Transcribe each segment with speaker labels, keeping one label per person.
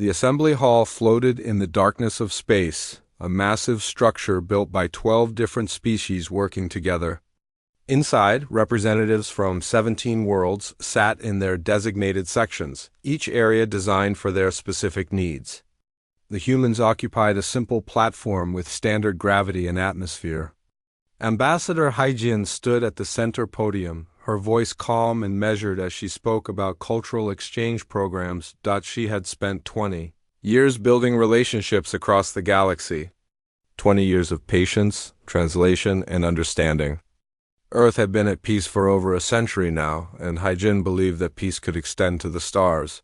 Speaker 1: The assembly hall floated in the darkness of space, a massive structure built by 12 different species working together. Inside, representatives from 17 worlds sat in their designated sections, each area designed for their specific needs. The humans occupied a simple platform with standard gravity and atmosphere. Ambassador Haijin stood at the center podium, her voice calm and measured as she spoke about cultural exchange programs. She had spent 20 years building relationships across the galaxy. 20 years of patience, translation, and understanding. Earth had been at peace for over a century now, and Haijin believed that peace could extend to the stars.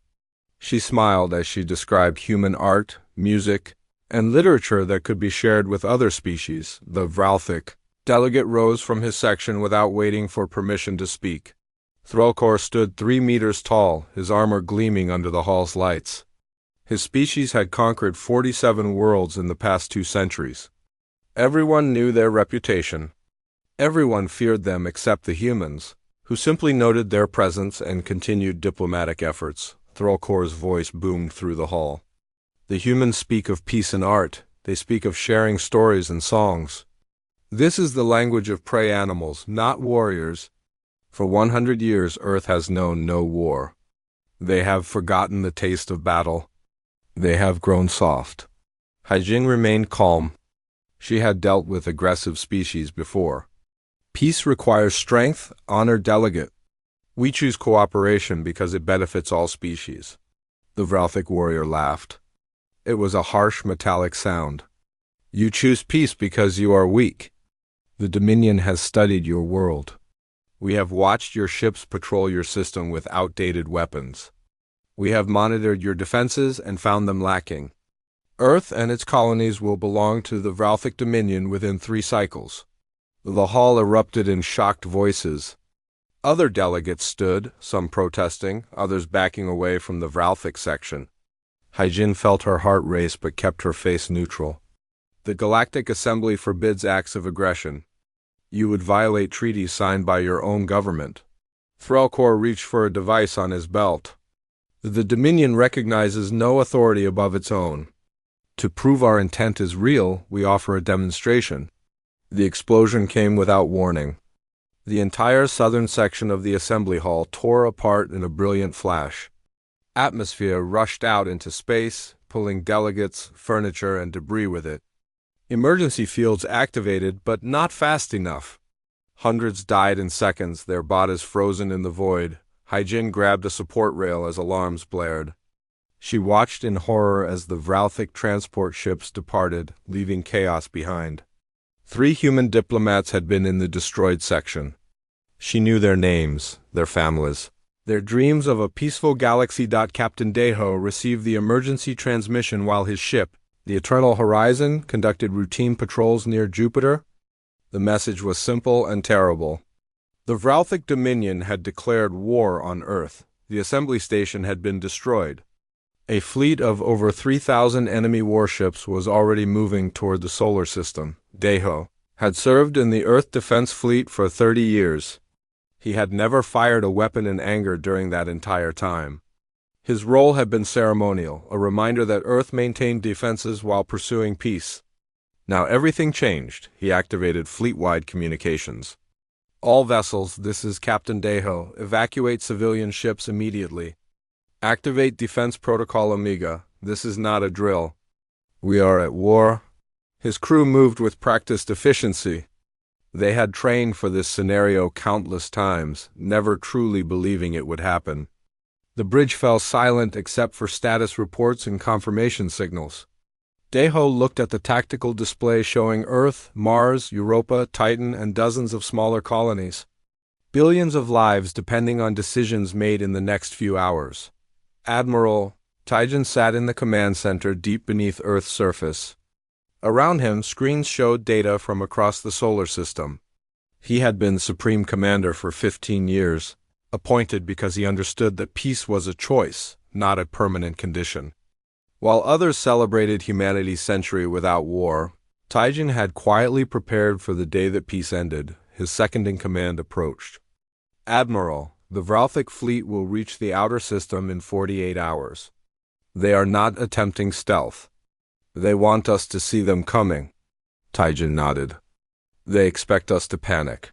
Speaker 1: She smiled as she described human art, music, and literature that could be shared with other species. The Vralthic delegate rose from his section without waiting for permission to speak. Threlkor stood 3 meters tall, his armor gleaming under the hall's lights. His species had conquered 47 worlds in the past 2 centuries. Everyone knew their reputation. Everyone feared them except the humans, who simply noted their presence and continued diplomatic efforts. Threlkor's voice boomed through the hall. The humans speak of peace and art. They speak of sharing stories and songs. This is the language of prey animals, not warriors. For 100 years, Earth has known no war. They have forgotten the taste of battle. They have grown soft. Haijin remained calm. She had dealt with aggressive species before. Peace requires strength, honor delegate. We choose cooperation because it benefits all species. The Vralthic warrior laughed. It was a harsh metallic sound. You choose peace because you are weak. The Dominion has studied your world. We have watched your ships patrol your system with outdated weapons. We have monitored your defenses and found them lacking. Earth and its colonies will belong to the Vralthic Dominion within 3 cycles. The hall erupted in shocked voices. Other delegates stood, some protesting, others backing away from the Vralthic section. Haijin felt her heart race but kept her face neutral. The Galactic Assembly forbids acts of aggression. You would violate treaties signed by your own government. Threlkor reached for a device on his belt. The Dominion recognizes no authority above its own. To prove our intent is real, we offer a demonstration. The explosion came without warning. The entire southern section of the assembly hall tore apart in a brilliant flash. Atmosphere rushed out into space, pulling delegates, furniture, and debris with it. Emergency fields activated, but not fast enough. Hundreds died in seconds, their bodies frozen in the void. Haijin grabbed a support rail as alarms blared. She watched in horror as the Vralthic transport ships departed, leaving chaos behind. 3 human diplomats had been in the destroyed section. She knew their names, their families, their dreams of a peaceful galaxy. Captain Deho received the emergency transmission while his ship, the Eternal Horizon, conducted routine patrols near Jupiter. The message was simple and terrible. The Vralthic Dominion had declared war on Earth. The assembly station had been destroyed. A fleet of over 3,000 enemy warships was already moving toward the solar system. Deho had served in the Earth Defense Fleet for 30 years. He had never fired a weapon in anger during that entire time. His role had been ceremonial, a reminder that Earth maintained defenses while pursuing peace. Now everything changed. He activated fleet-wide communications. All vessels, this is Captain Deho, evacuate civilian ships immediately. Activate Defense Protocol Omega. This is not a drill. We are at war. His crew moved with practiced efficiency. They had trained for this scenario countless times, never truly believing it would happen. The bridge fell silent except for status reports and confirmation signals. Deho looked at the tactical display showing Earth, Mars, Europa, Titan, and dozens of smaller colonies. Billions of lives depending on decisions made in the next few hours. Admiral Taijin sat in the command center deep beneath Earth's surface. Around him, screens showed data from across the solar system. He had been Supreme Commander for 15 years, appointed because he understood that peace was a choice, not a permanent condition. While others celebrated humanity's century without war, Taijin had quietly prepared for the day that peace ended. His second-in-command approached. Admiral, the Vralthic fleet will reach the outer system in 48 hours. They are not attempting stealth. They want us to see them coming. Taijin nodded. They expect us to panic.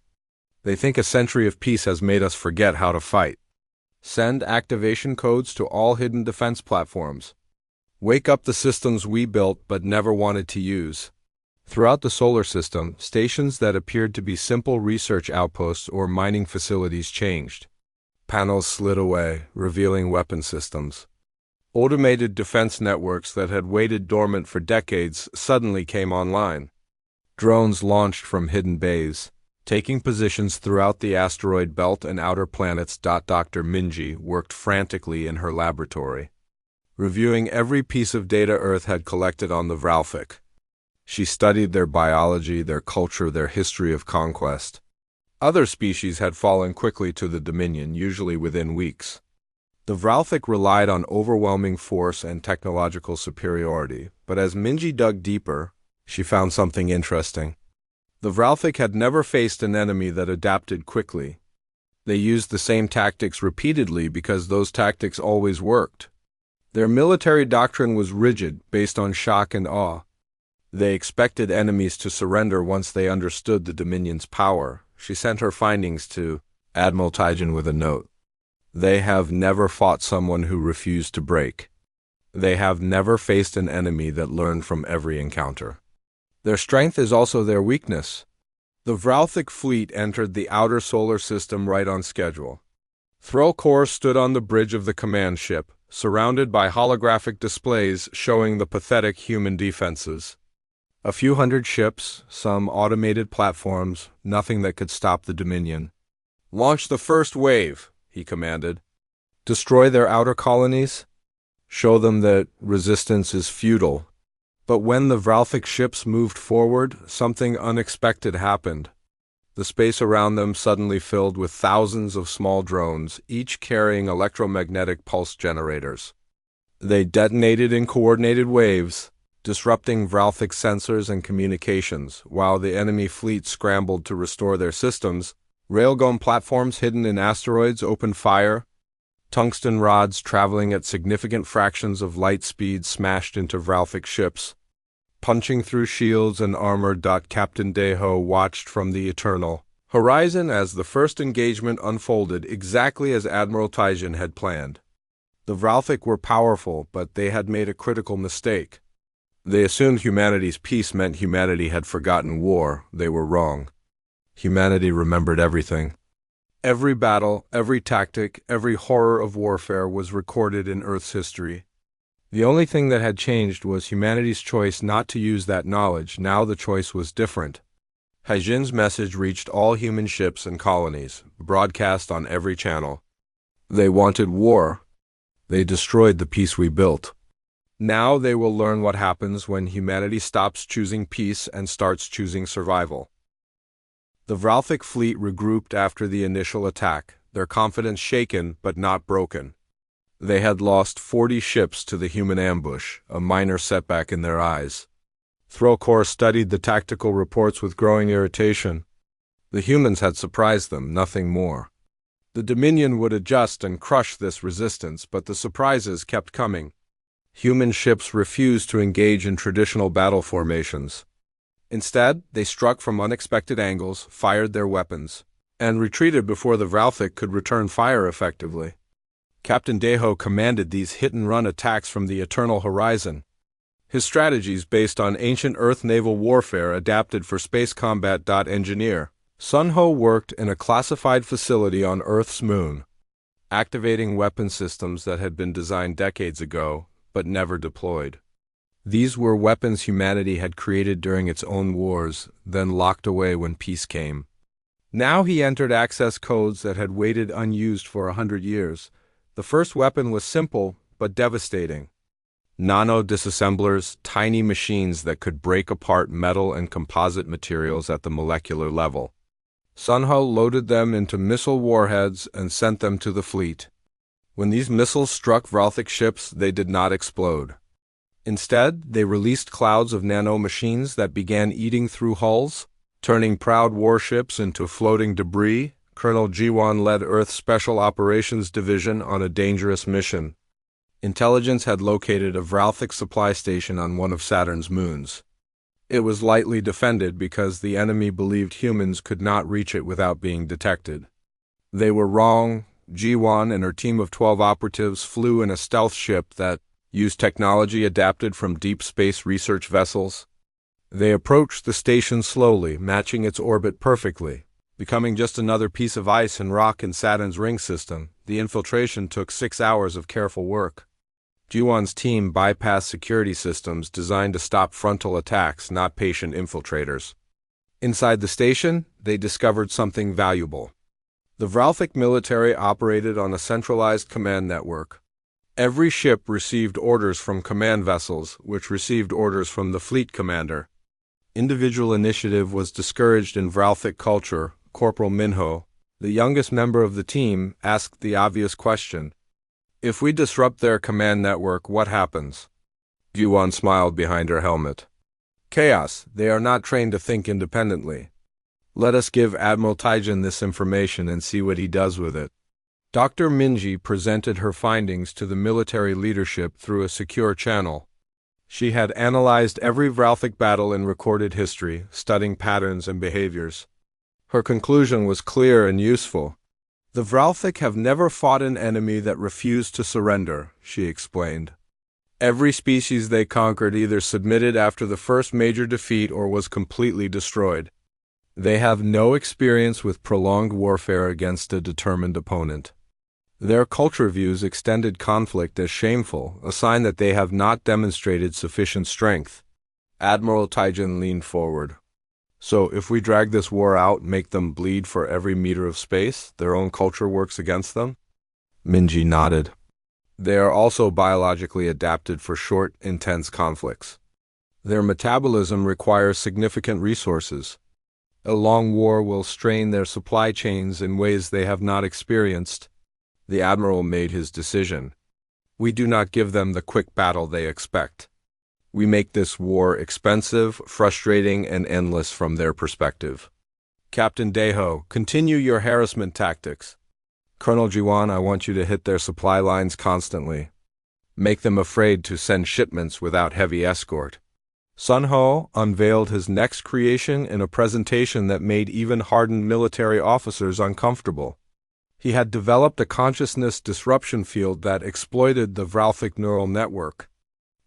Speaker 1: They think a century of peace has made us forget how to fight. Send activation codes to all hidden defense platforms. Wake up the systems we built but never wanted to use. Throughout the solar system, stations that appeared to be simple research outposts or mining facilities changed. Panels slid away, revealing weapon systems. Automated defense networks that had waited dormant for decades suddenly came online. Drones launched from hidden bays, taking positions throughout the asteroid belt and outer planets. Dr. Minji worked frantically in her laboratory, reviewing every piece of data Earth had collected on the Vralfik. She studied their biology, their culture, their history of conquest. Other species had fallen quickly to the Dominion, usually within weeks. The Vralfik relied on overwhelming force and technological superiority, but as Minji dug deeper, she found something interesting. The Vralfik had never faced an enemy that adapted quickly. They used the same tactics repeatedly because those tactics always worked. Their military doctrine was rigid, based on shock and awe. They expected enemies to surrender once they understood the Dominion's power. She sent her findings to Admiral Taijin with a note. They have never fought someone who refused to break. They have never faced an enemy that learned from every encounter. Their strength is also their weakness. The Vralfik fleet entered the outer solar system right on schedule. Threlkor stood on the bridge of the command ship, surrounded by holographic displays showing the pathetic human defenses. A few hundred ships, some automated platforms, nothing that could stop the Dominion. "Launch the first wave," he commanded. "Destroy their outer colonies? Show them that resistance is futile." But when the Vralfik ships moved forward, something unexpected happened. The space around them suddenly filled with thousands of small drones, each carrying electromagnetic pulse generators. They detonated in coordinated waves, disrupting Vralfik sensors and communications. While the enemy fleet scrambled to restore their systems, railgun platforms hidden in asteroids opened fire. Tungsten rods traveling at significant fractions of light speed smashed into Vralfik ships, punching through shields and armor. Captain Deho watched from the eternal horizon as the first engagement unfolded exactly as Admiral Taijin had planned. The Vralfik were powerful, but they had made a critical mistake. They assumed humanity's peace meant humanity had forgotten war. They were wrong. Humanity remembered everything. Every battle, every tactic, every horror of warfare was recorded in Earth's history. The only thing that had changed was humanity's choice not to use that knowledge. Now the choice was different. Haijin's message reached all human ships and colonies, broadcast on every channel. They wanted war. They destroyed the peace we built. Now they will learn what happens when humanity stops choosing peace and starts choosing survival. The Vralfik fleet regrouped after the initial attack, their confidence shaken but not broken. They had lost 40 ships to the human ambush, a minor setback in their eyes. Threlkor studied the tactical reports with growing irritation. The humans had surprised them, nothing more. The Dominion would adjust and crush this resistance, but the surprises kept coming. Human ships refused to engage in traditional battle formations. Instead, they struck from unexpected angles, fired their weapons, and retreated before the Vralfik could return fire effectively. Captain Deho commanded these hit-and-run attacks from the eternal horizon. His strategies based on ancient Earth naval warfare adapted for space combat. Engineer Sun Ho worked in a classified facility on Earth's moon, activating weapon systems that had been designed decades ago, but never deployed. These were weapons humanity had created during its own wars, then locked away when peace came. Now he entered access codes that had waited unused for 100 years. The first weapon was simple, but devastating. Nano-disassemblers, tiny machines that could break apart metal and composite materials at the molecular level. Sunho loaded them into missile warheads and sent them to the fleet. When these missiles struck Vralfik ships, they did not explode. Instead, they released clouds of nano-machines that began eating through hulls, turning proud warships into floating debris. Colonel Jiwan led Earth's Special Operations Division on a dangerous mission. Intelligence had located a Vralthic supply station on one of Saturn's moons. It was lightly defended because the enemy believed humans could not reach it without being detected. They were wrong. Jiwan and her team of 12 operatives flew in a stealth ship that used technology adapted from deep space research vessels. They approached the station slowly, matching its orbit perfectly. Becoming just another piece of ice and rock in Saturn's ring system, the infiltration took 6 hours of careful work. Jiwan's team bypassed security systems designed to stop frontal attacks, not patient infiltrators. Inside the station, they discovered something valuable. The Vralthic military operated on a centralized command network. Every ship received orders from command vessels, which received orders from the fleet commander. Individual initiative was discouraged in Vralthic culture. Corporal Minho, the youngest member of the team, asked the obvious question. If we disrupt their command network, what happens? Jiwan smiled behind her helmet. Chaos. They are not trained to think independently. Let us give Admiral Taijin this information and see what he does with it. Dr. Minji presented her findings to the military leadership through a secure channel. She had analyzed every Vralthic battle in recorded history, studying patterns and behaviors. Her conclusion was clear and useful. The Vralthic have never fought an enemy that refused to surrender, she explained. Every species they conquered either submitted after the first major defeat or was completely destroyed. They have no experience with prolonged warfare against a determined opponent. Their culture views extended conflict as shameful, a sign that they have not demonstrated sufficient strength. Admiral Taijin leaned forward. So if we drag this war out, make them bleed for every meter of space, their own culture works against them? Minji nodded. They are also biologically adapted for short, intense conflicts. Their metabolism requires significant resources. A long war will strain their supply chains in ways they have not experienced. The admiral made his decision. We do not give them the quick battle they expect. We make this war expensive, frustrating, and endless from their perspective. Captain Deho, continue your harassment tactics. Colonel Jiwan, I want you to hit their supply lines constantly. Make them afraid to send shipments without heavy escort. Sun Ho unveiled his next creation in a presentation that made even hardened military officers uncomfortable. He had developed a consciousness disruption field that exploited the Vralthic neural network.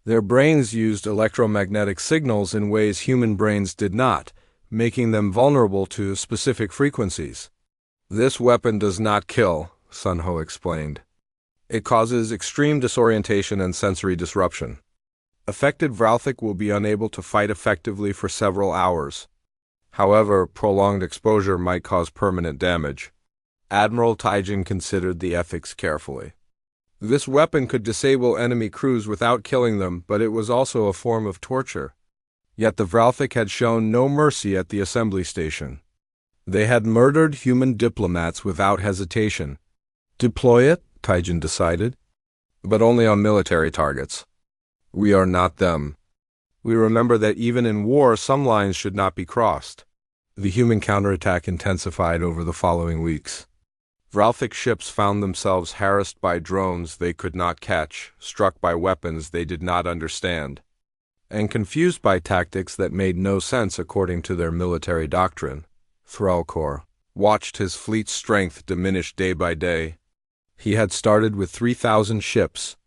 Speaker 1: Their brains used electromagnetic signals in ways human brains did not, making them vulnerable to specific frequencies. This weapon does not kill, Sun Ho explained. It causes extreme disorientation and sensory disruption. Affected Vralthic will be unable to fight effectively for several hours. However, prolonged exposure might cause permanent damage. Admiral Taijin considered the ethics carefully. This weapon could disable enemy crews without killing them, but it was also a form of torture. Yet the Vralthic had shown no mercy at the assembly station. They had murdered human diplomats without hesitation. Deploy it, Taijin decided, but only on military targets. We are not them. We remember that even in war, some lines should not be crossed. The human counterattack intensified over the following weeks. Vralthic ships found themselves harassed by drones they could not catch, struck by weapons they did not understand, and confused by tactics that made no sense according to their military doctrine. Threlkor watched his fleet's strength diminish day by day. He had started with 3,000 ships.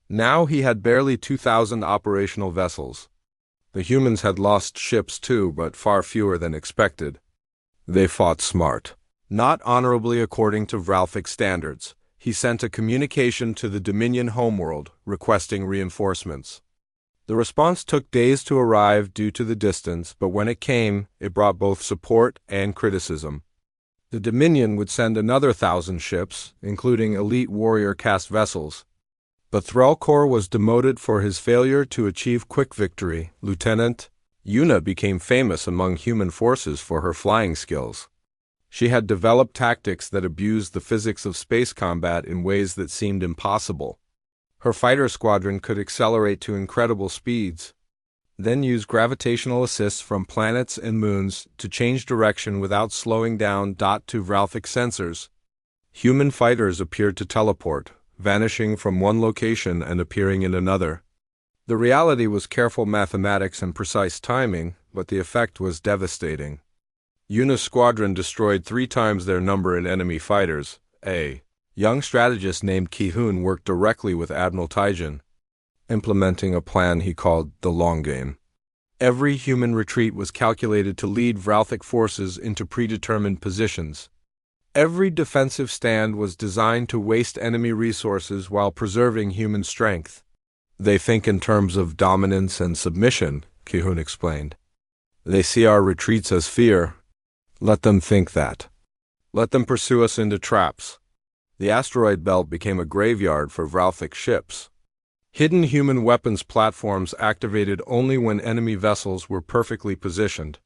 Speaker 1: Now he had barely 2,000 operational vessels. The humans had lost ships too, but far fewer than expected. They fought smart. Not honorably according to Vralthic standards. He sent a communication to the Dominion homeworld, requesting reinforcements. The response took days to arrive due to the distance, but when it came, it brought both support and criticism. The Dominion would send another 1,000 ships, including elite warrior-caste vessels. But Threlkor was demoted for his failure to achieve quick victory. Lieutenant Yuna became famous among human forces for her flying skills. She had developed tactics that abused the physics of space combat in ways that seemed impossible. Her fighter squadron could accelerate to incredible speeds, then use gravitational assists from planets and moons to change direction without slowing down. To Vralthic sensors, human fighters appeared to teleport, vanishing from one location and appearing in another. The reality was careful mathematics and precise timing, but the effect was devastating. Yuna's squadron destroyed 3 times their number in enemy fighters. A young strategist named Ki-hoon worked directly with Admiral Taijin, implementing a plan he called the long game. Every human retreat was calculated to lead Vralthic forces into predetermined positions. Every defensive stand was designed to waste enemy resources while preserving human strength. They think in terms of dominance and submission, Ki-hoon explained. They see our retreats as fear. Let them think that. Let them pursue us into traps. The asteroid belt became a graveyard for Vralthic ships. Hidden human weapons platforms activated only when enemy vessels were perfectly positioned,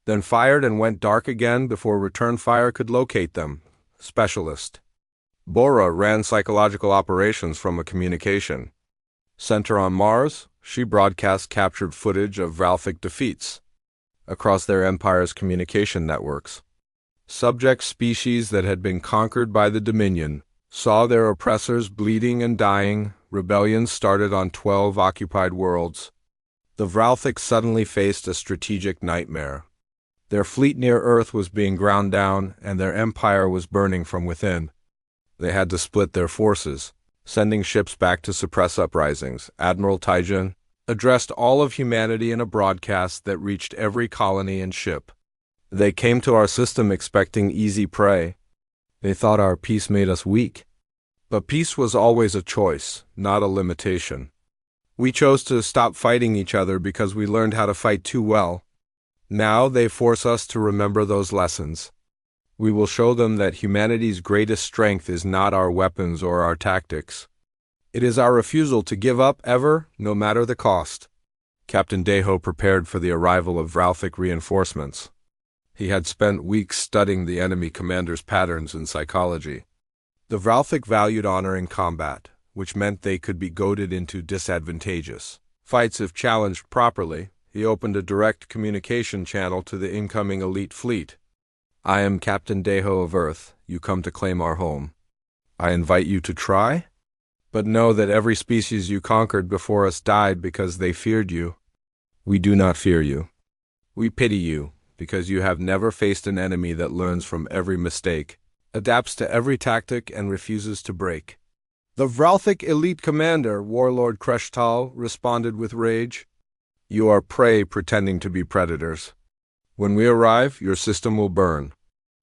Speaker 1: then fired and went dark again before return fire could locate them. Specialist Bora ran psychological operations from a communication center on Mars. She broadcast captured footage of Vralthic defeats across their empire's communication networks. Subject species that had been conquered by the Dominion saw their oppressors bleeding and dying. Rebellions started on 12 occupied worlds. The Vralthic suddenly faced a strategic nightmare. Their fleet near Earth was being ground down, and their empire was burning from within. They had to split their forces, sending ships back to suppress uprisings. Admiral Taijin addressed all of humanity in a broadcast that reached every colony and ship. They came to our system expecting easy prey. They thought our peace made us weak. But peace was always a choice, not a limitation. We chose to stop fighting each other because we learned how to fight too well. Now they force us to remember those lessons. We will show them that humanity's greatest strength is not our weapons or our tactics. It is our refusal to give up ever, no matter the cost. Captain Deho prepared for the arrival of Vralthic reinforcements. He had spent weeks studying the enemy commander's patterns in psychology. The Vralthic valued honor in combat, which meant they could be goaded into disadvantageous fights if challenged properly. He opened a direct communication channel to the incoming elite fleet. I am Captain Deho of Earth. You come to claim our home. I invite you to try? But know that every species you conquered before us died because they feared you. We do not fear you. We pity you, because you have never faced an enemy that learns from every mistake, adapts to every tactic, and refuses to break. The Vralthic elite commander, Warlord Kreshtal, responded with rage. You are prey pretending to be predators. When we arrive, your system will burn.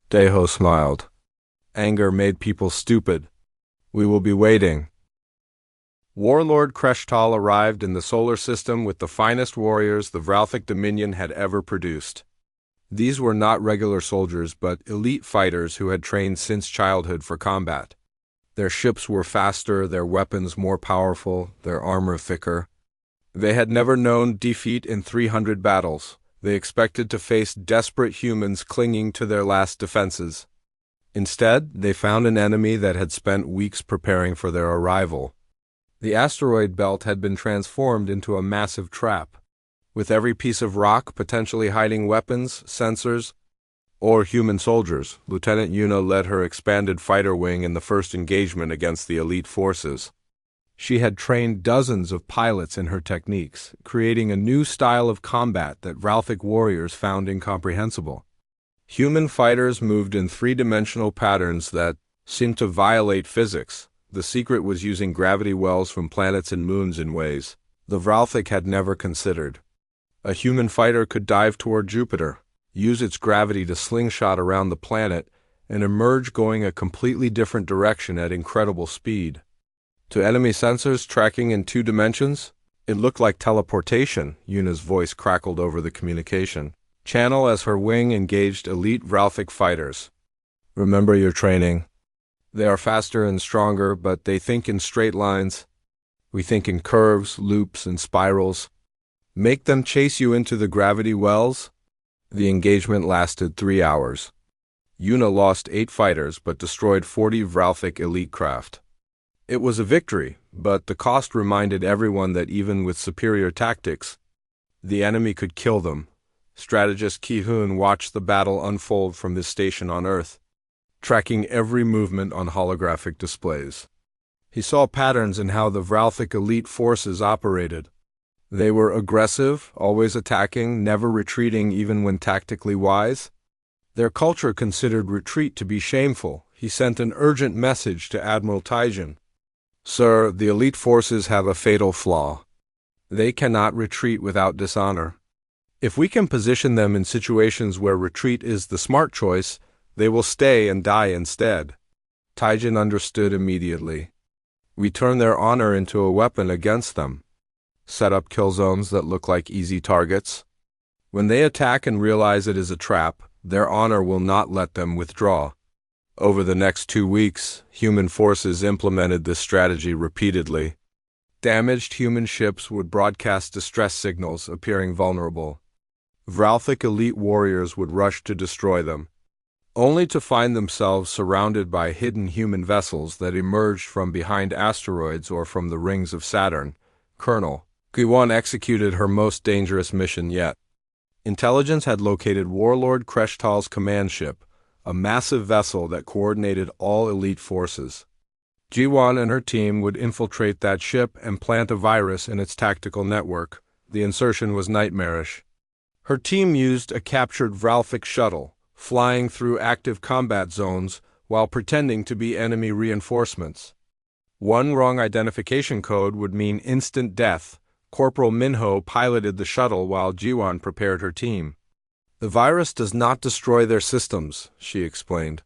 Speaker 1: Deho smiled. Anger made people stupid. We will be waiting. Warlord Kreshtal arrived in the solar system with the finest warriors the Vralthic Dominion had ever produced. These were not regular soldiers, but elite fighters who had trained since childhood for combat. Their ships were faster, their weapons more powerful, their armor thicker. They had never known defeat in 300 battles. They expected to face desperate humans clinging to their last defenses. Instead, they found an enemy that had spent weeks preparing for their arrival. The asteroid belt had been transformed into a massive trap, with every piece of rock potentially hiding weapons, sensors, or human soldiers. Lieutenant Yuna led her expanded fighter wing in the first engagement against the elite forces. She had trained dozens of pilots in her techniques, creating a new style of combat that Vralthic warriors found incomprehensible. Human fighters moved in three-dimensional patterns that seemed to violate physics. The secret was using gravity wells from planets and moons in ways the Vralthic had never considered. A human fighter could dive toward Jupiter, use its gravity to slingshot around the planet, and emerge going a completely different direction at incredible speed. To enemy sensors tracking in 2 dimensions, it looked like teleportation. Yuna's voice crackled over the communication channel as her wing engaged elite Vralthic fighters. Remember your training. They are faster and stronger, but they think in straight lines. We think in curves, loops, and spirals. Make them chase you into the gravity wells. The engagement lasted 3 hours. Yuna lost 8 fighters but destroyed 40 Vralthic elite craft. It was a victory, but the cost reminded everyone that even with superior tactics, the enemy could kill them. Strategist Ki-hoon watched the battle unfold from his station on Earth, tracking every movement on holographic displays. He saw patterns in how the Vralthic elite forces operated. They were aggressive, always attacking, never retreating even when tactically wise. Their culture considered retreat to be shameful. He sent an urgent message to Admiral Taijin. "Sir, the elite forces have a fatal flaw. They cannot retreat without dishonor. If we can position them in situations where retreat is the smart choice, they will stay and die instead." Taijin understood immediately. "We turn their honor into a weapon against them. Set up kill zones that look like easy targets. When they attack and realize it is a trap, their honor will not let them withdraw." Over the next 2 weeks, human forces implemented this strategy repeatedly. Damaged human ships would broadcast distress signals, appearing vulnerable. Vralthic elite warriors would rush to destroy them, only to find themselves surrounded by hidden human vessels that emerged from behind asteroids or from the rings of Saturn. Colonel Giwan executed her most dangerous mission yet. Intelligence had located Warlord Kreshtal's command ship, a massive vessel that coordinated all elite forces. Jiwan and her team would infiltrate that ship and plant a virus in its tactical network. The insertion was nightmarish. Her team used a captured Vralthic shuttle, flying through active combat zones while pretending to be enemy reinforcements. One wrong identification code would mean instant death. Corporal Minho piloted the shuttle while Jiwan prepared her team. "The virus does not destroy their systems," she explained.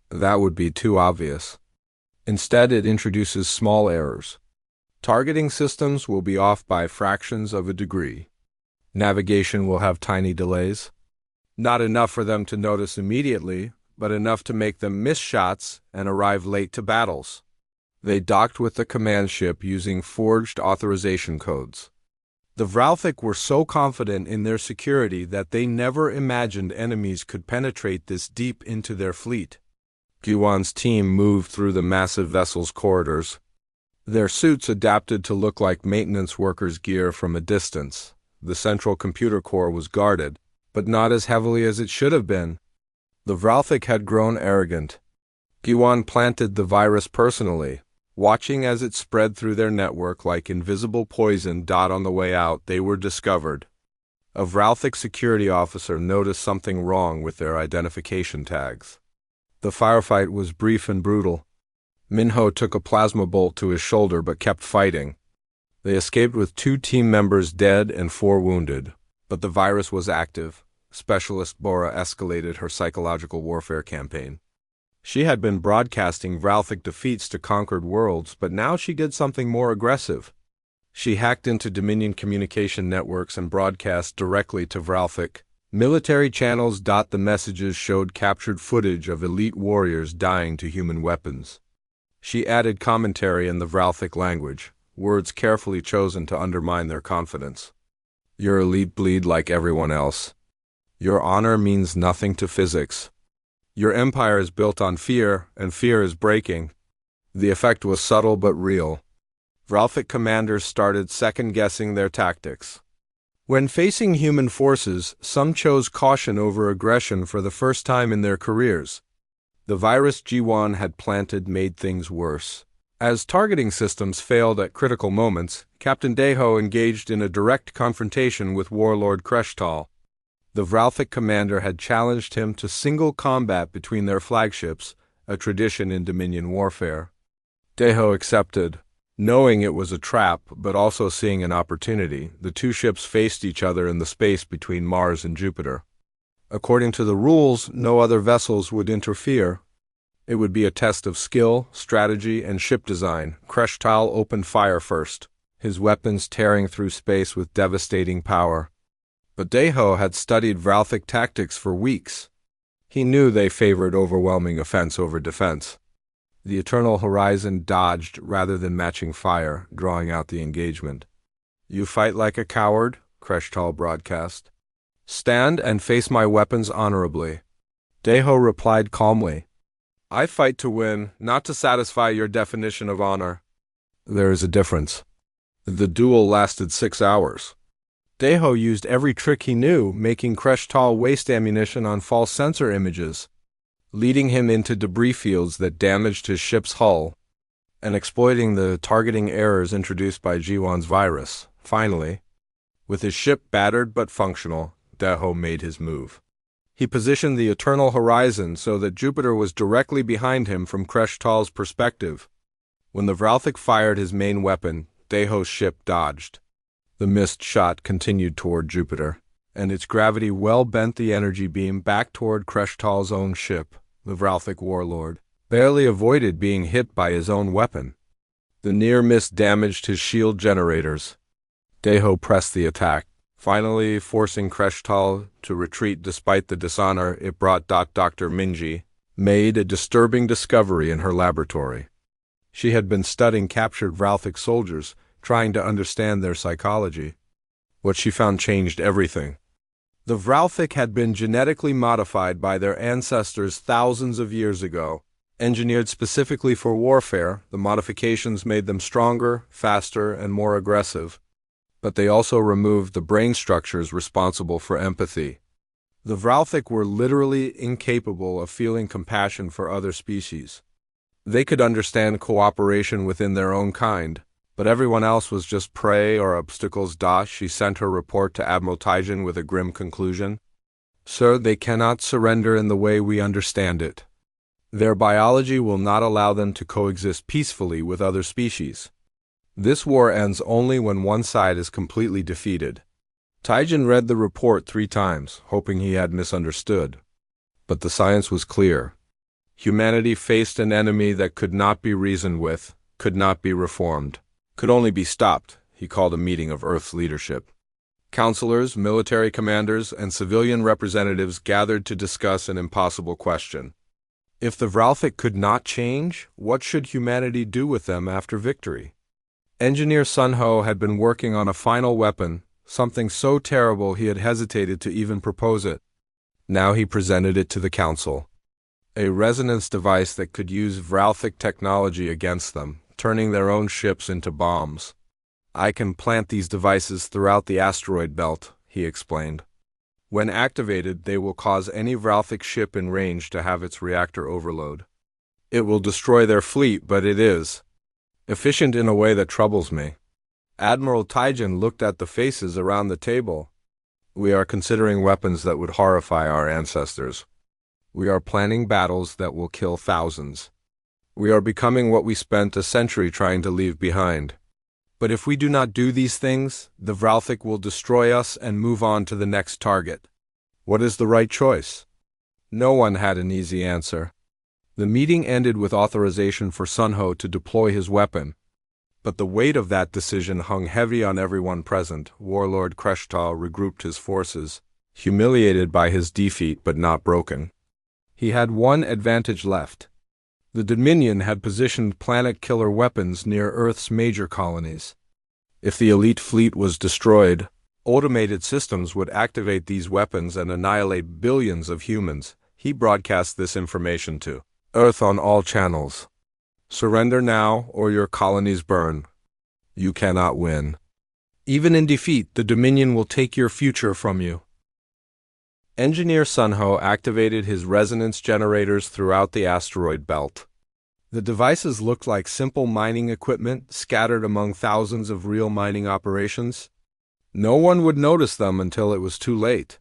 Speaker 1: "That would be too obvious. Instead, it introduces small errors. Targeting systems will be off by fractions of a degree. Navigation will have tiny delays. Not enough for them to notice immediately, but enough to make them miss shots and arrive late to battles." They docked with the command ship using forged authorization codes. The Vralthic were so confident in their security that they never imagined enemies could penetrate this deep into their fleet. Giwan's team moved through the massive vessel's corridors. Their suits adapted to look like maintenance workers' gear from a distance. The central computer core was guarded, but not as heavily as it should have been. The Vralthic had grown arrogant. Giwan planted the virus personally, watching as it spread through their network like invisible poison. On the way out, they were discovered. A Vralthic security officer noticed something wrong with their identification tags. The firefight was brief and brutal. Minho took a plasma bolt to his shoulder but kept fighting. They escaped with 2 team members dead and 4 wounded, but the virus was active. Specialist Bora escalated her psychological warfare campaign. She had been broadcasting Vralthic defeats to conquered worlds, but now she did something more aggressive. She hacked into Dominion communication networks and broadcast directly to Vralthic military channels. The messages showed captured footage of elite warriors dying to human weapons. She added commentary in the Vralthic language, words carefully chosen to undermine their confidence. "Your elite bleed like everyone else. Your honor means nothing to physics. Your empire is built on fear, and fear is breaking." The effect was subtle but real. Vralthic commanders started second-guessing their tactics. When facing human forces, some chose caution over aggression for the first time in their careers. The virus Jiwan had planted made things worse. As targeting systems failed at critical moments, Captain Deho engaged in a direct confrontation with Warlord Kreshtal. The Vralthic commander had challenged him to single combat between their flagships, a tradition in Dominion warfare. Deho accepted. Knowing it was a trap, but also seeing an opportunity, the 2 ships faced each other in the space between Mars and Jupiter. According to the rules, no other vessels would interfere. It would be a test of skill, strategy, and ship design. Kreshtal opened fire first, his weapons tearing through space with devastating power. But Deho had studied Vralthic tactics for weeks. He knew they favored overwhelming offense over defense. The Eternal Horizon dodged rather than matching fire, drawing out the engagement. "You fight like a coward," Kreshtal broadcast. "Stand and face my weapons honorably." Deho replied calmly. "I fight to win, not to satisfy your definition of honor." "There is a difference." The duel lasted 6 hours. Deho used every trick he knew, making Kreshtal waste ammunition on false sensor images, leading him into debris fields that damaged his ship's hull. and exploiting the targeting errors introduced by G1's virus. Finally, with his ship battered but functional, Deho made his move. He positioned the Eternal Horizon so that Jupiter was directly behind him from Kreshtal's perspective. When the Vralthic fired his main weapon, Deho's ship dodged. The missed shot continued toward Jupiter, and its gravity well bent the energy beam back toward Kreshtal's own ship. The Vralthic warlord barely avoided being hit by his own weapon. The near miss damaged his shield generators. Deho pressed the attack, finally forcing Kreshtal to retreat despite the dishonor it brought. Dr. Minji made a disturbing discovery in her laboratory. She had been studying captured Vralthic soldiers, trying to understand their psychology. What she found changed everything. The Vralthic had been genetically modified by their ancestors thousands of years ago. Engineered specifically for warfare, the modifications made them stronger, faster, and more aggressive. But they also removed the brain structures responsible for empathy. The Vralthic were literally incapable of feeling compassion for other species. They could understand cooperation within their own kind, but everyone else was just prey or obstacles. She sent her report to Admiral Taijin with a grim conclusion. Sir, they cannot surrender in the way we understand it. Their biology will not allow them to coexist peacefully with other species. This war ends only when one side is completely defeated. Taijin read the report 3 times, hoping he had misunderstood. But the science was clear. Humanity faced an enemy that could not be reasoned with, could not be reformed, could only be stopped. He called a meeting of Earth's leadership. Counselors, military commanders, and civilian representatives gathered to discuss an impossible question. If the Vralthic could not change, what should humanity do with them after victory? Engineer Sun Ho had been working on a final weapon, something so terrible he had hesitated to even propose it. Now he presented it to the council. A resonance device that could use Vralthic technology against them, turning their own ships into bombs. I can plant these devices throughout the asteroid belt, he explained. When activated, they will cause any Vralthic ship in range to have its reactor overload. It will destroy their fleet, but it is efficient in a way that troubles me. Admiral Taijin looked at the faces around the table. We are considering weapons that would horrify our ancestors. We are planning battles that will kill thousands. We are becoming what we spent a century trying to leave behind. But if we do not do these things, the Vralthic will destroy us and move on to the next target. What is the right choice? No one had an easy answer. The meeting ended with authorization for Sun Ho to deploy his weapon. But the weight of that decision hung heavy on everyone present. Warlord Kreshtal regrouped his forces, humiliated by his defeat but not broken. He had one advantage left. The Dominion had positioned planet-killer weapons near Earth's major colonies. If the elite fleet was destroyed, automated systems would activate these weapons and annihilate billions of humans. He broadcast this information to Earth on all channels. Surrender now, or your colonies burn. You cannot win. Even in defeat, the Dominion will take your future from you. Engineer Sun Ho activated his resonance generators throughout the asteroid belt. The devices looked like simple mining equipment scattered among thousands of real mining operations. No one would notice them until it was too late.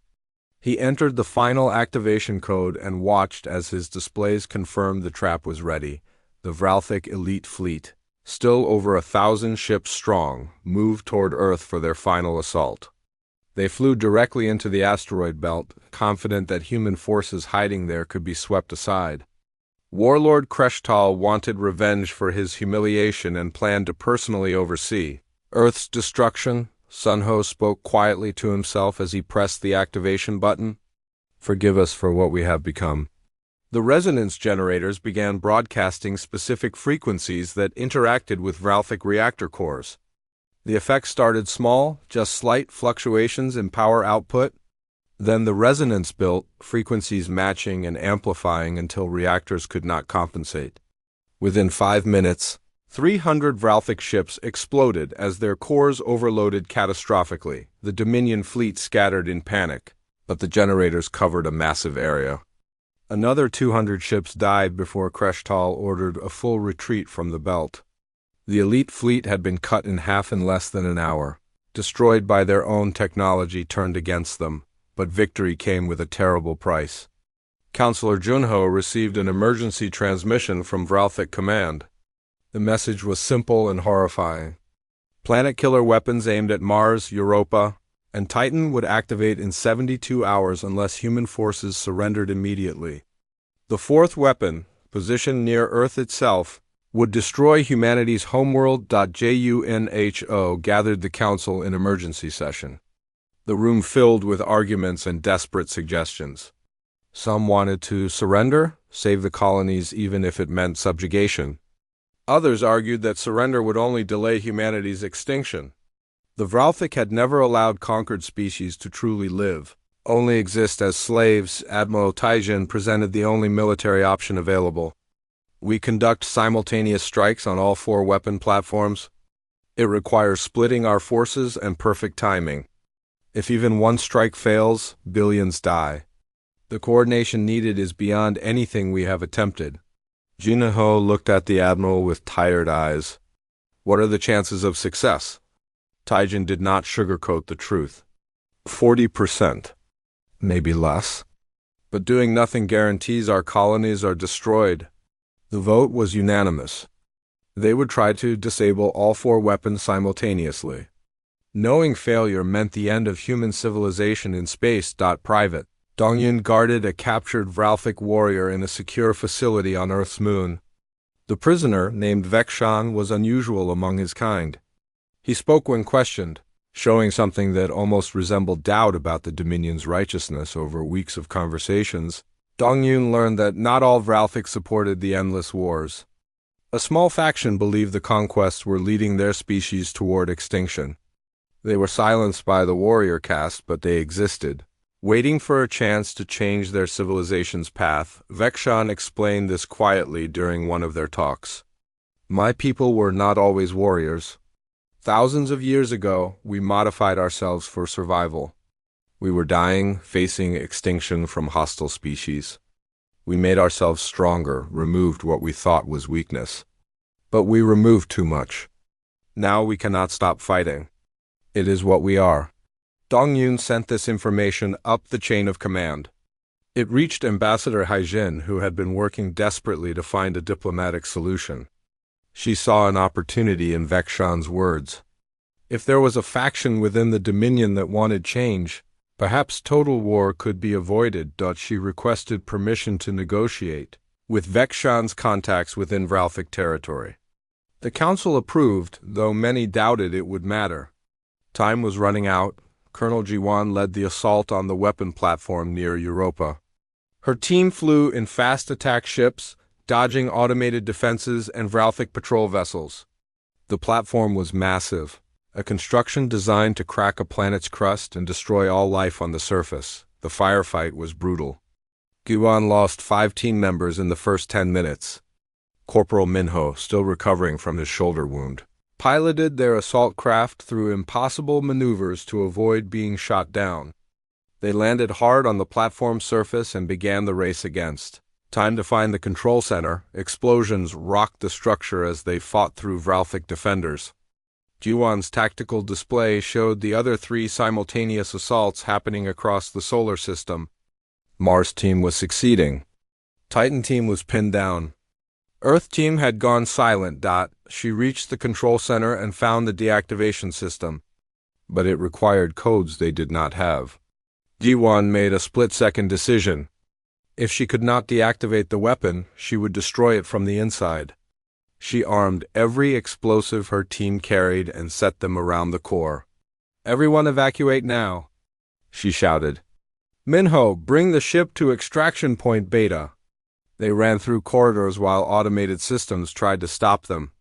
Speaker 1: He entered the final activation code and watched as his displays confirmed the trap was ready. The Vralthic elite fleet, still over 1,000 ships strong, moved toward Earth for their final assault. They flew directly into the asteroid belt, confident that human forces hiding there could be swept aside. Warlord Kreshtal wanted revenge for his humiliation and planned to personally oversee Earth's destruction. Sun Ho spoke quietly to himself as he pressed the activation button. Forgive us for what we have become. The resonance generators began broadcasting specific frequencies that interacted with Vralthic reactor cores. The effect started small, just slight fluctuations in power output. Then the resonance built, frequencies matching and amplifying until reactors could not compensate. Within 5 minutes, 300 Vralthic ships exploded as their cores overloaded catastrophically. The Dominion fleet scattered in panic, but the generators covered a massive area. Another 200 ships died before Kreshtal ordered a full retreat from the belt. The elite fleet had been cut in half in less than an hour, destroyed by their own technology turned against them, but victory came with a terrible price. Counselor Junho received an emergency transmission from Vralthic Command. The message was simple and horrifying. Planet-killer weapons aimed at Mars, Europa, and Titan would activate in 72 hours unless human forces surrendered immediately. The fourth weapon, positioned near Earth itself, would destroy humanity's homeworld. Junho gathered the council in emergency session. The room filled with arguments and desperate suggestions. Some wanted to surrender, save the colonies even if it meant subjugation. Others argued that surrender would only delay humanity's extinction. The Vralthic had never allowed conquered species to truly live, only exist as slaves. Admiral Taijin presented the only military option available. We conduct simultaneous strikes on all 4 weapon platforms. It requires splitting our forces and perfect timing. If even one strike fails, billions die. The coordination needed is beyond anything we have attempted. Junho looked at the Admiral with tired eyes. What are the chances of success? Taijin did not sugarcoat the truth. 40%. Maybe less. But doing nothing guarantees our colonies are destroyed. The vote was unanimous. They would try to disable all 4 weapons simultaneously. Knowing failure meant the end of human civilization in space. Private Dongyun guarded a captured Vralthic warrior in a secure facility on Earth's moon. The prisoner, named Vexan, was unusual among his kind. He spoke when questioned, showing something that almost resembled doubt about the Dominion's righteousness over weeks of conversations. Dongyun learned that not all Vralthic supported the endless wars. A small faction believed the conquests were leading their species toward extinction. They were silenced by the warrior caste, but they existed. Waiting for a chance to change their civilization's path, Vexan explained this quietly during one of their talks. My people were not always warriors. Thousands of years ago, we modified ourselves for survival. We were dying, facing extinction from hostile species. We made ourselves stronger, removed what we thought was weakness. But we removed too much. Now we cannot stop fighting. It is what we are. Dongyun sent this information up the chain of command. It reached Ambassador Haijin, who had been working desperately to find a diplomatic solution. She saw an opportunity in Vexan's words. If there was a faction within the Dominion that wanted change, perhaps total war could be avoided. She requested permission to negotiate, with Vexan's contacts within Vralthic territory. The council approved, though many doubted it would matter. Time was running out. Colonel Jiwan led the assault on the weapon platform near Europa. Her team flew in fast attack ships, dodging automated defenses and Vralthic patrol vessels. The platform was massive, a construction designed to crack a planet's crust and destroy all life on the surface. The firefight was brutal. Jiwan lost 5 team members in the first 10 minutes. Corporal Minho, still recovering from his shoulder wound, piloted their assault craft through impossible maneuvers to avoid being shot down. They landed hard on the platform surface and began the race against. Time to find the control center. Explosions rocked the structure as they fought through Vralthic defenders. Jiwan's tactical display showed the other 3 simultaneous assaults happening across the solar system. Mars team was succeeding. Titan team was pinned down. Earth team had gone silent. She reached the control center and found the deactivation system, but it required codes they did not have. Jiwan made a split-second decision. If she could not deactivate the weapon, she would destroy it from the inside. She armed every explosive her team carried and set them around the core. "Everyone evacuate now," she shouted. "Minho, bring the ship to extraction point Beta." They ran through corridors while automated systems tried to stop them.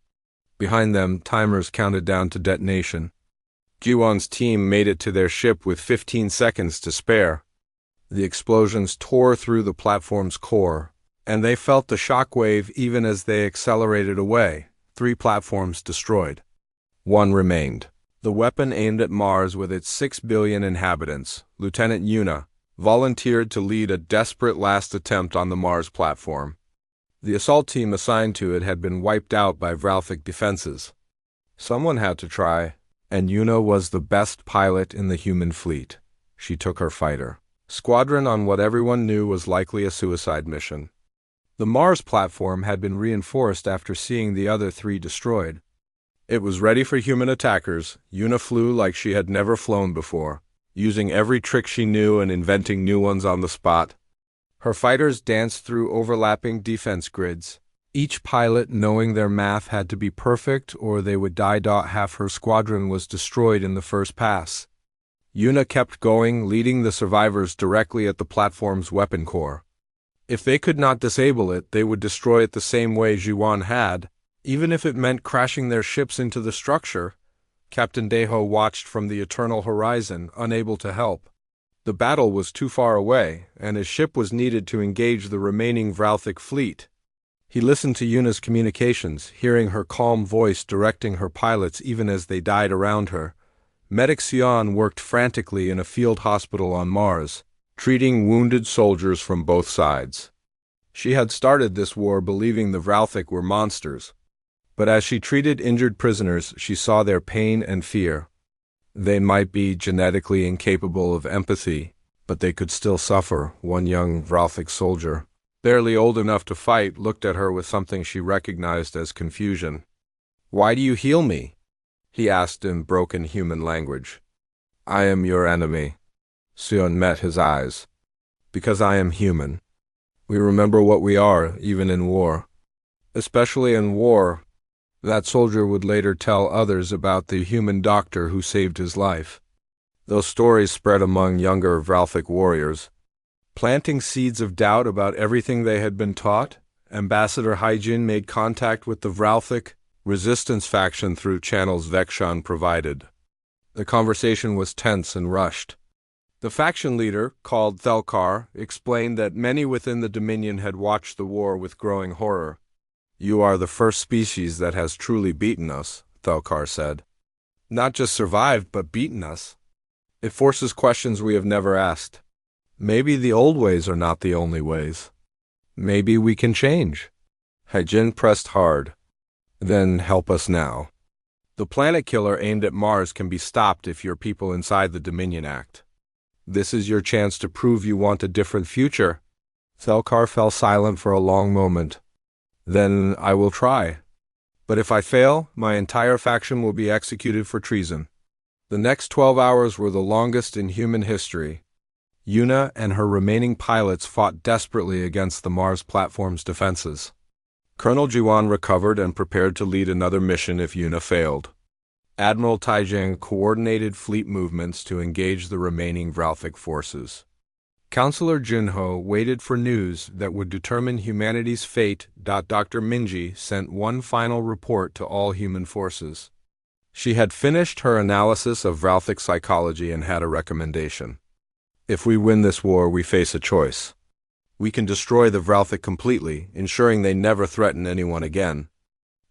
Speaker 1: Behind them, timers counted down to detonation. Jiwan's team made it to their ship with 15 seconds to spare. The explosions tore through the platform's core, and they felt the shockwave even as they accelerated away. 3 platforms destroyed. 1 remained. The weapon aimed at Mars with its 6 billion inhabitants, Lieutenant Yuna, volunteered to lead a desperate last attempt on the Mars platform. The assault team assigned to it had been wiped out by Vralthic defenses. Someone had to try, and Yuna was the best pilot in the human fleet. She took her fighter squadron on what everyone knew was likely a suicide mission. The Mars platform had been reinforced after seeing the other three destroyed. It was ready for human attackers. Yuna flew like she had never flown before, using every trick she knew and inventing new ones on the spot. Her fighters danced through overlapping defense grids, each pilot knowing their math had to be perfect or they would die. Half her squadron was destroyed in the first pass. Yuna kept going, leading the survivors directly at the platform's weapon core. If they could not disable it, they would destroy it the same way Jiwan had, even if it meant crashing their ships into the structure. Captain Deho watched from the eternal horizon, unable to help. The battle was too far away, and his ship was needed to engage the remaining Vralthic fleet. He listened to Yuna's communications, hearing her calm voice directing her pilots even as they died around her. Medic Sion worked frantically in a field hospital on Mars, treating wounded soldiers from both sides. She had started this war believing the Vralthic were monsters, but as she treated injured prisoners, she saw their pain and fear. They might be genetically incapable of empathy, but they could still suffer. One young Vralthic soldier, barely old enough to fight, looked at her with something she recognized as confusion. "Why do you heal me?" he asked in broken human language. "I am your enemy." Sion met his eyes. "Because I am human. We remember what we are, even in war. Especially in war." That soldier would later tell others about the human doctor who saved his life. Those stories spread among younger Vralthic warriors, planting seeds of doubt about everything they had been taught. Ambassador Hyjin made contact with the Vralthic resistance faction through channels Vexan provided. The conversation was tense and rushed. The faction leader, called Thelkar, explained that many within the Dominion had watched the war with growing horror. "You are the first species that has truly beaten us," Thelkar said. "Not just survived, but beaten us. It forces questions we have never asked. Maybe the old ways are not the only ways. Maybe we can change." Hyjin pressed hard. "Then help us now. The planet killer aimed at Mars can be stopped if your people inside the Dominion act. This is your chance to prove you want a different future." Thelkar fell silent for a long moment. "Then I will try. But if I fail, my entire faction will be executed for treason." The next 12 hours were the longest in human history. Yuna and her remaining pilots fought desperately against the Mars platform's defenses. Colonel Jiwan recovered and prepared to lead another mission if Yuna failed. Admiral Taijing coordinated fleet movements to engage the remaining Vralthic forces. Counselor Junho waited for news that would determine humanity's fate. Dr. Minji sent one final report to all human forces. She had finished her analysis of Vralthic psychology and had a recommendation. "If we win this war, we face a choice. We can destroy the Vralthic completely, ensuring they never threaten anyone again.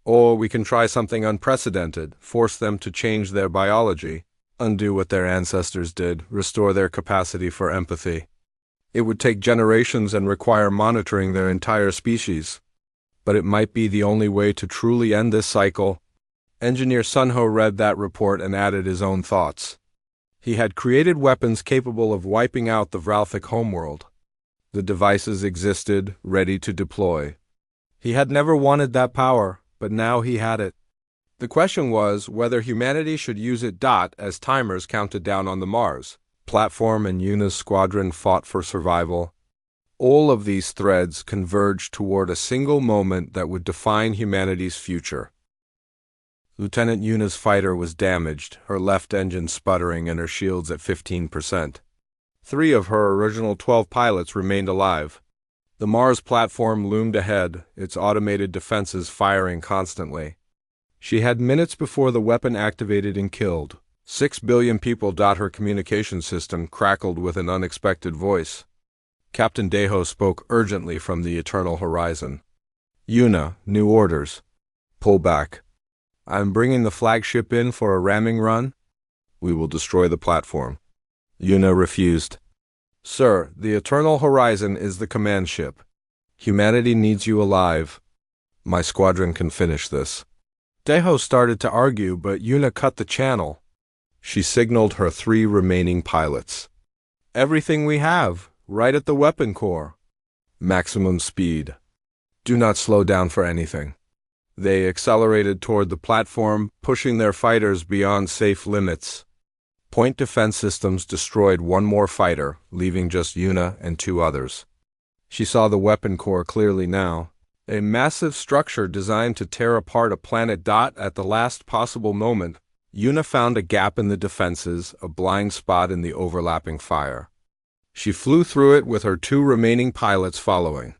Speaker 1: Or we can try something unprecedented, force them to change their biology, undo what their ancestors did, restore their capacity for empathy. It would take generations and require monitoring their entire species. But it might be the only way to truly end this cycle." Engineer Sunho read that report and added his own thoughts. He had created weapons capable of wiping out the Vralthic homeworld. The devices existed, ready to deploy. He had never wanted that power, but now he had it. The question was whether humanity should use it. As timers counted down on the Mars platform and Yuna's squadron fought for survival. All of these threads converged toward a single moment that would define humanity's future. Lieutenant Yuna's fighter was damaged, her left engine sputtering and her shields at 15%. 3 of her original 12 pilots remained alive. The Mars platform loomed ahead, its automated defenses firing constantly. She had minutes before the weapon activated and killed. 6 billion people. Her communication system crackled with an unexpected voice. Captain Deho spoke urgently from the eternal horizon. "Yuna, new orders. Pull back. I'm bringing the flagship in for a ramming run. We will destroy the platform." Yuna refused. "Sir, the eternal horizon is the command ship. Humanity needs you alive. My squadron can finish this." Deho started to argue, but Yuna cut the channel. She signaled her 3 remaining pilots. Everything we have, right at the weapon core. Maximum speed. Do not slow down for anything. They accelerated toward the platform, pushing their fighters beyond safe limits. Point defense systems destroyed 1 more fighter, leaving just Yuna and 2 others. She saw the weapon core clearly now. A massive structure designed to tear apart a planet. At the last possible moment, Yuna found a gap in the defenses, a blind spot in the overlapping fire. She flew through it with her 2 remaining pilots following.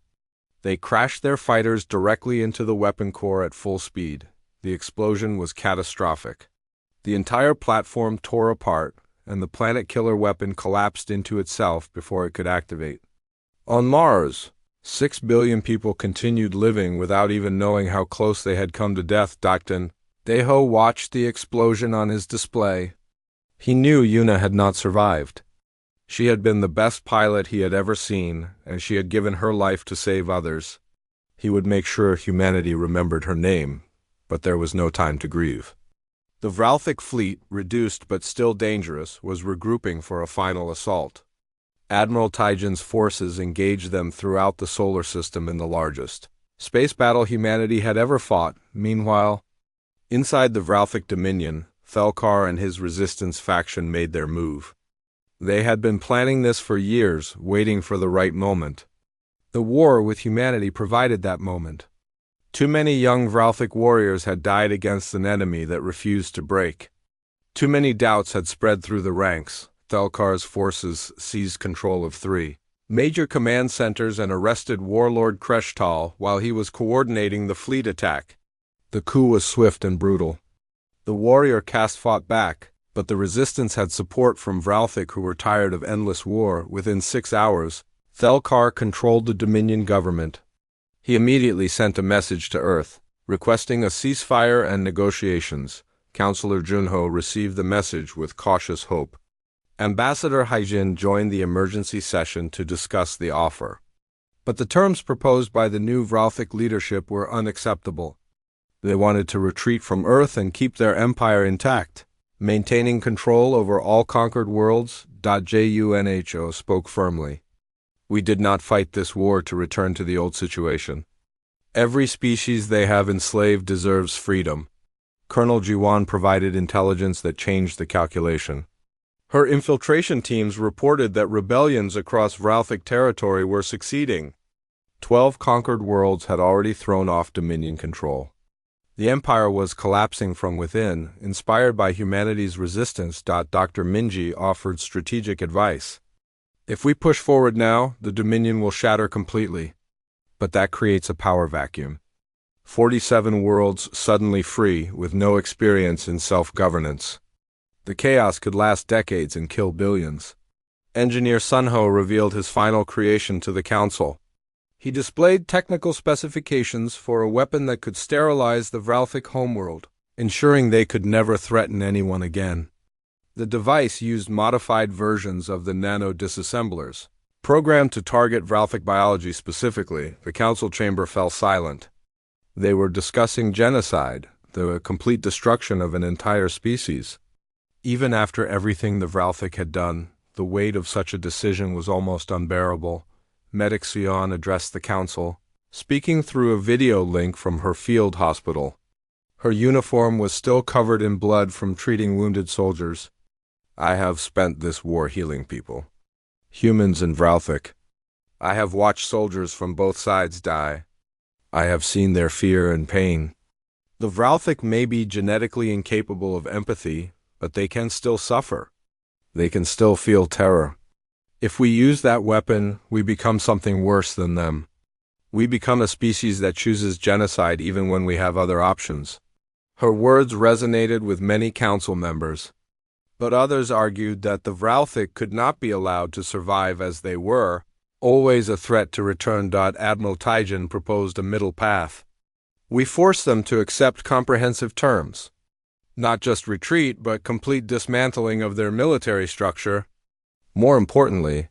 Speaker 1: They crashed their fighters directly into the weapon core at full speed. The explosion was catastrophic. The entire platform tore apart, and the planet killer weapon collapsed into itself before it could activate. On Mars, 6 billion people continued living without even knowing how close they had come to death. Deho watched the explosion on his display. He knew Yuna had not survived. She had been the best pilot he had ever seen, and she had given her life to save others. He would make sure humanity remembered her name, but there was no time to grieve. The Vralthic fleet, reduced but still dangerous, was regrouping for a final assault. Admiral Tyjan's forces engaged them throughout the solar system in the largest space battle humanity had ever fought. Meanwhile, inside the Vralthic Dominion, Thelkar and his resistance faction made their move. They had been planning this for years, waiting for the right moment. The war with humanity provided that moment. Too many young Vralthic warriors had died against an enemy that refused to break. Too many doubts had spread through the ranks. Thelkar's forces seized control of 3 major command centers and arrested Warlord Kreshtal while he was coordinating the fleet attack. The coup was swift and brutal. The warrior caste fought back, but the resistance had support from Vralthic who were tired of endless war. Within 6 hours, Thelkar controlled the Dominion government. He immediately sent a message to Earth, requesting a ceasefire and negotiations. Counselor Junho received the message with cautious hope. Ambassador Haijin joined the emergency session to discuss the offer. But the terms proposed by the new Vralthic leadership were unacceptable. They wanted to retreat from Earth and keep their empire intact, maintaining control over all conquered worlds. Junho spoke firmly. We did not fight this war to return to the old situation. Every species they have enslaved deserves freedom. Colonel Jiwan provided intelligence that changed the calculation. Her infiltration teams reported that rebellions across Vralthic territory were succeeding. 12 conquered worlds had already thrown off Dominion control. The empire was collapsing from within, inspired by humanity's resistance. Dr. Minji offered strategic advice. If we push forward now, the Dominion will shatter completely. But that creates a power vacuum. 47 worlds suddenly free, with no experience in self-governance. The chaos could last decades and kill billions. Engineer Sunho revealed his final creation to the Council. He displayed technical specifications for a weapon that could sterilize the Vralthic homeworld, ensuring they could never threaten anyone again. The device used modified versions of the nano-disassemblers. Programmed to target Vralthic biology specifically, the Council chamber fell silent. They were discussing genocide, the complete destruction of an entire species. Even after everything the Vralthic had done, the weight of such a decision was almost unbearable. Medic Sion addressed the Council, speaking through a video link from her field hospital. Her uniform was still covered in blood from treating wounded soldiers. I have spent this war healing people. Humans and Vralthic. I have watched soldiers from both sides die. I have seen their fear and pain. The Vralthic may be genetically incapable of empathy, but they can still suffer. They can still feel terror. If we use that weapon, we become something worse than them. We become a species that chooses genocide even when we have other options. Her words resonated with many council members. But others argued that the Vralthic could not be allowed to survive as they were, always a threat to return. Admiral Tyjan proposed a middle path. We force them to accept comprehensive terms. Not just retreat, but complete dismantling of their military structure. More importantly,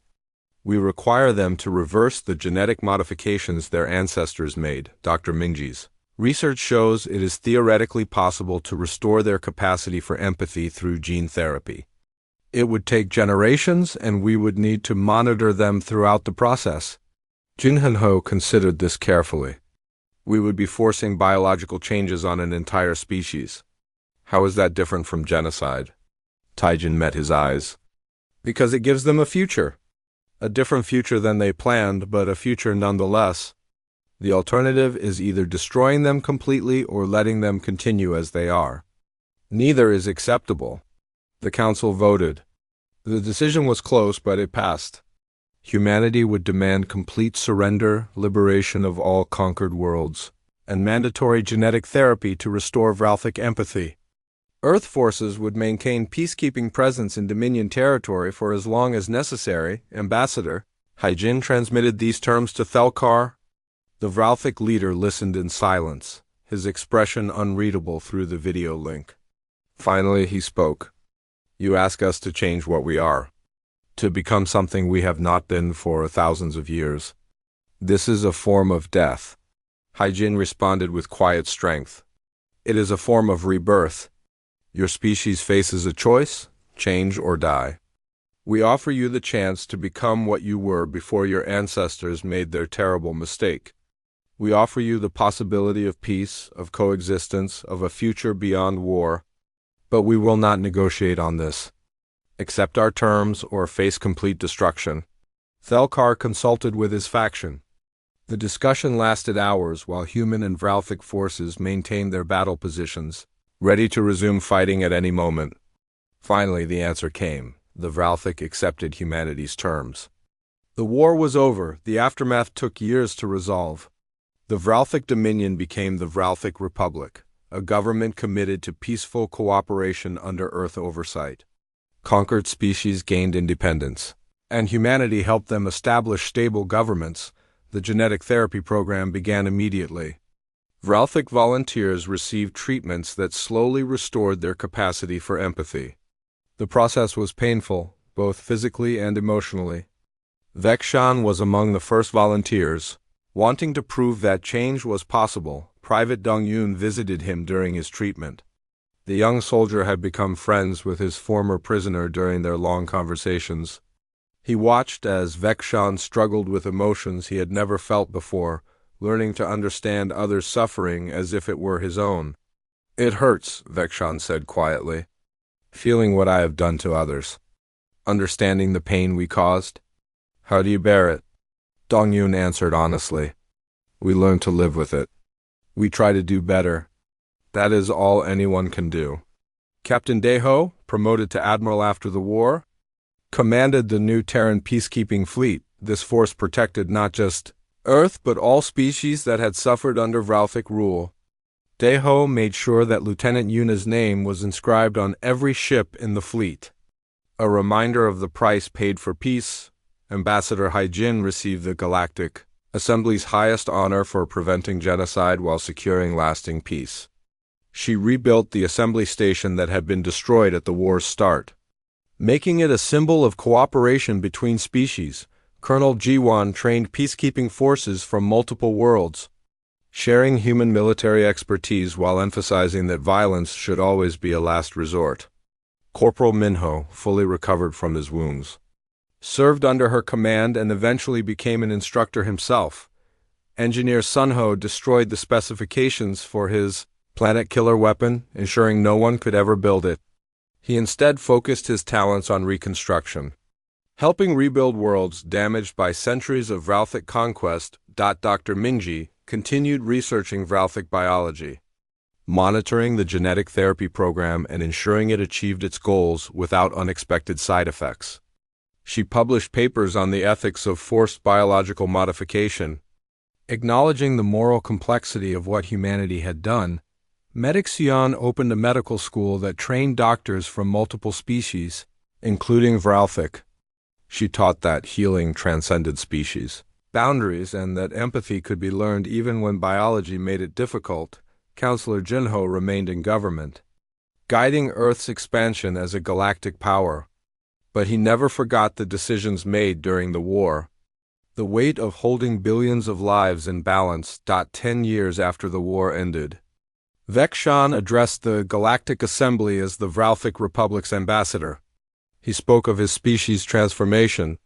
Speaker 1: we require them to reverse the genetic modifications their ancestors made. Dr. Minji's Research shows it is theoretically possible to restore their capacity for empathy through gene therapy. It would take generations, and we would need to monitor them throughout the process. Jin Ho considered this carefully. We would be forcing biological changes on an entire species. How is that different from genocide? Taijin met his eyes. Because it gives them a future. A different future than they planned, but a future nonetheless. The alternative is either destroying them completely or letting them continue as they are. Neither is acceptable. The council voted. The decision was close, but it passed. Humanity would demand complete surrender, liberation of all conquered worlds, and mandatory genetic therapy to restore Vralthic empathy. Earth forces would maintain peacekeeping presence in Dominion territory for as long as necessary. Ambassador Haijin transmitted these terms to Thelkar. The Vralthic leader listened in silence, his expression unreadable through the video link. Finally, he spoke. You ask us to change what we are, to become something we have not been for thousands of years. This is a form of death. Haijin responded with quiet strength. It is a form of rebirth. Your species faces a choice, change or die. We offer you the chance to become what you were before your ancestors made their terrible mistake. We offer you the possibility of peace, of coexistence, of a future beyond war. But we will not negotiate on this. Accept our terms or face complete destruction. Thelkar consulted with his faction. The discussion lasted hours while human and Vralthic forces maintained their battle positions, ready to resume fighting at any moment. Finally, the answer came. The Vralthic accepted humanity's terms. The war was over. The aftermath took years to resolve. The Vralthic Dominion became the Vralthic Republic, a government committed to peaceful cooperation under Earth oversight. Conquered species gained independence, and humanity helped them establish stable governments. The genetic therapy program began immediately. Vralthic volunteers received treatments that slowly restored their capacity for empathy. The process was painful, both physically and emotionally. Vekshan was among the first volunteers. Wanting to prove that change was possible, Private Dongyun visited him during his treatment. The young soldier had become friends with his former prisoner during their long conversations. He watched as Vekshan struggled with emotions he had never felt before, learning to understand others' suffering as if it were his own. It hurts, Vekshan said quietly. Feeling what I have done to others. Understanding the pain we caused. How do you bear it? Dongyun answered honestly. We learn to live with it. We try to do better. That is all anyone can do. Captain Deho, promoted to admiral after the war, commanded the new Terran peacekeeping fleet. This force protected not just Earth but all species that had suffered under Vralthic rule. Deho made sure that Lieutenant Yuna's name was inscribed on every ship in the fleet. A reminder of the price paid for peace, Ambassador Haijin received the Galactic Assembly's highest honor for preventing genocide while securing lasting peace. She rebuilt the assembly station that had been destroyed at the war's start. Making it a symbol of cooperation between species, Colonel Jiwan trained peacekeeping forces from multiple worlds, sharing human military expertise while emphasizing that violence should always be a last resort. Corporal Minho, fully recovered from his wounds, served under her command and eventually became an instructor himself. Engineer Sunho destroyed the specifications for his planet killer weapon, ensuring no one could ever build it. He instead focused his talents on reconstruction, helping rebuild worlds damaged by centuries of Vralthic conquest. Dr. Minji continued researching Vralthic biology, monitoring the genetic therapy program and ensuring it achieved its goals without unexpected side effects. She published papers on the ethics of forced biological modification. Acknowledging the moral complexity of what humanity had done, Medic Sion opened a medical school that trained doctors from multiple species, including Vralthic. She taught that healing transcended species boundaries and that empathy could be learned even when biology made it difficult. Counselor Jinho remained in government, guiding Earth's expansion as a galactic power. But he never forgot the decisions made during the war. The weight of holding billions of lives in balance. 10 years after the war ended. Vex'an addressed the Galactic Assembly as the Vralfic Republic's ambassador. He spoke of his species' transformation,